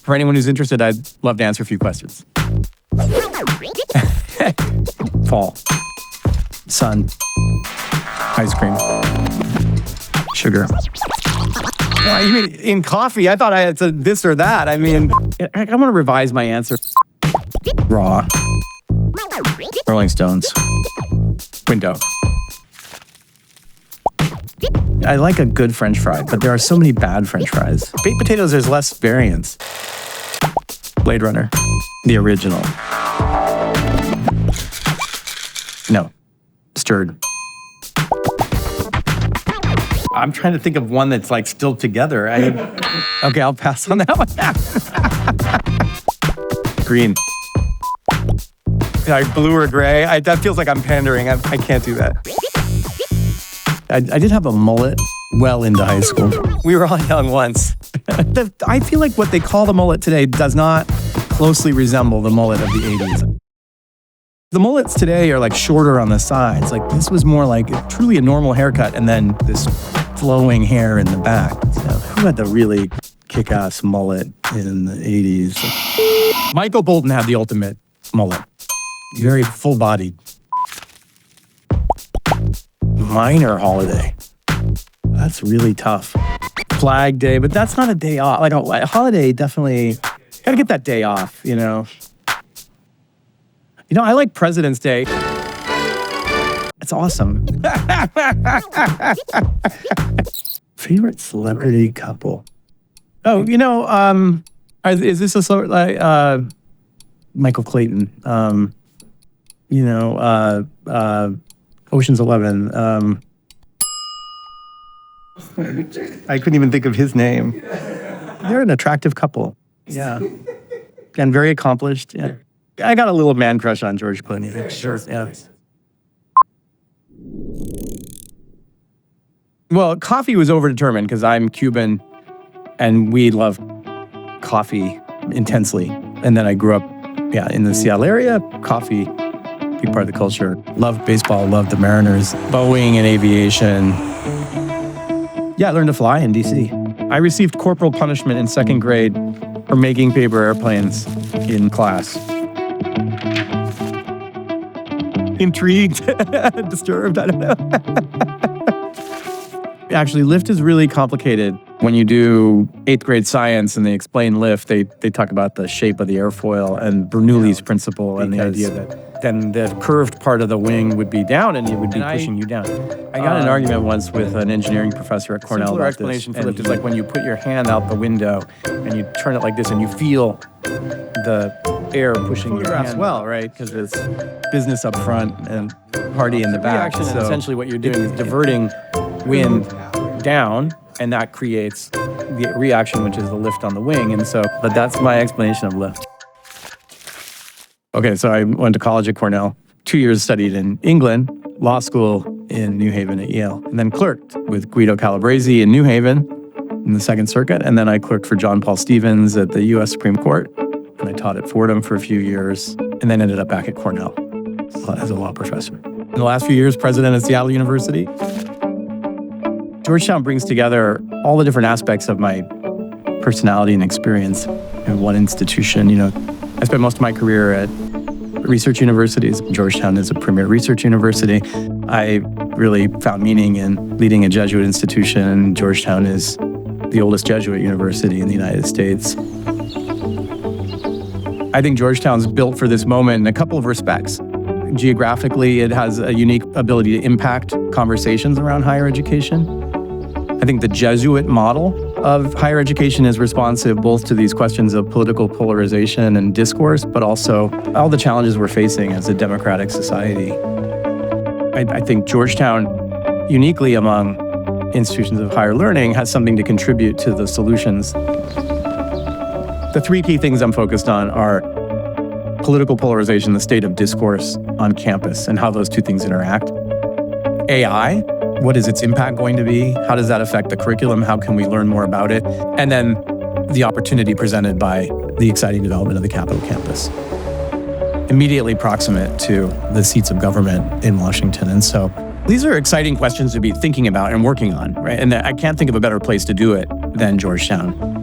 For anyone who's interested, I'd love to answer a few questions. Fall. Sun. Ice cream. Sugar. You mean in coffee? I thought I had said this or that. I mean, I want to revise my answer. Raw. Rolling Stones. Window. I like a good French fry, but there are so many bad French fries. Baked potatoes, there's less variance. Blade Runner. The original. No. Stirred. I'm trying to think of one that's like still together. Okay, I'll pass on that one. Green. Like blue or gray. That feels like I'm pandering. I can't do that. I did have a mullet well into high school. We were all young once. I feel like what they call the mullet today does not closely resemble the mullet of the 80s. The mullets today are like shorter on the sides. Like this was more like truly a normal haircut and then this flowing hair in the back. So who had the really kick-ass mullet in the 80s? Michael Bolton had the ultimate mullet. Very full-bodied. Minor holiday. That's really tough. Flag Day, but that's not a day off. Like a holiday, definitely gotta get that day off, you know. You know, I like President's Day. It's awesome. Favorite celebrity couple? Oh, you know, is this a sort like Michael Clayton? Ocean's 11. I couldn't even think of his name. They're an attractive couple. Yeah. And very accomplished. Yeah. I got a little man crush on George Clooney. Sure. Yeah. Well, coffee was overdetermined because I'm Cuban and we love coffee intensely. And then I grew up, in the Seattle area. Coffee, big part of the culture. Loved baseball, loved the Mariners, Boeing and aviation. Yeah, I learned to fly in D.C. I received corporal punishment in second grade for making paper airplanes in class. Intrigued, disturbed, I don't know. Actually, lift is really complicated. When you do 8th grade science and they explain lift, they talk about the shape of the airfoil and Bernoulli's principle and the idea that then the curved part of the wing would be down and it would be pushing you down. I got in an argument once with an engineering professor at Cornell about this. The explanation for lift is like when you put your hand out the window and you turn it like this and you feel the air pushing your hand. Well, right? Because it's business up front and party in the back. So essentially what you're doing is diverting wind down, and that creates the reaction, which is the lift on the wing. And so, but that's my explanation of lift. Okay, so I went to college at Cornell. 2 years studied in England, law school in New Haven at Yale, and then clerked with Guido Calabresi in New Haven in the Second Circuit. And then I clerked for John Paul Stevens at the U.S. Supreme Court. And I taught at Fordham for a few years, and then ended up back at Cornell as a law professor. In the last few years, president of Seattle University. Georgetown brings together all the different aspects of my personality and experience in one institution. You know, I spent most of my career at research universities. Georgetown is a premier research university. I really found meaning in leading a Jesuit institution. Georgetown is the oldest Jesuit university in the United States. I think Georgetown's built for this moment in a couple of respects. Geographically, it has a unique ability to impact conversations around higher education. I think the Jesuit model of higher education is responsive both to these questions of political polarization and discourse, but also all the challenges we're facing as a democratic society. I think Georgetown, uniquely among institutions of higher learning, has something to contribute to the solutions. The three key things I'm focused on are political polarization, the state of discourse on campus, and how those two things interact. AI, what is its impact going to be? How does that affect the curriculum? How can we learn more about it? And then the opportunity presented by the exciting development of the Capitol campus, immediately proximate to the seats of government in Washington. And so these are exciting questions to be thinking about and working on, right? And I can't think of a better place to do it than Georgetown.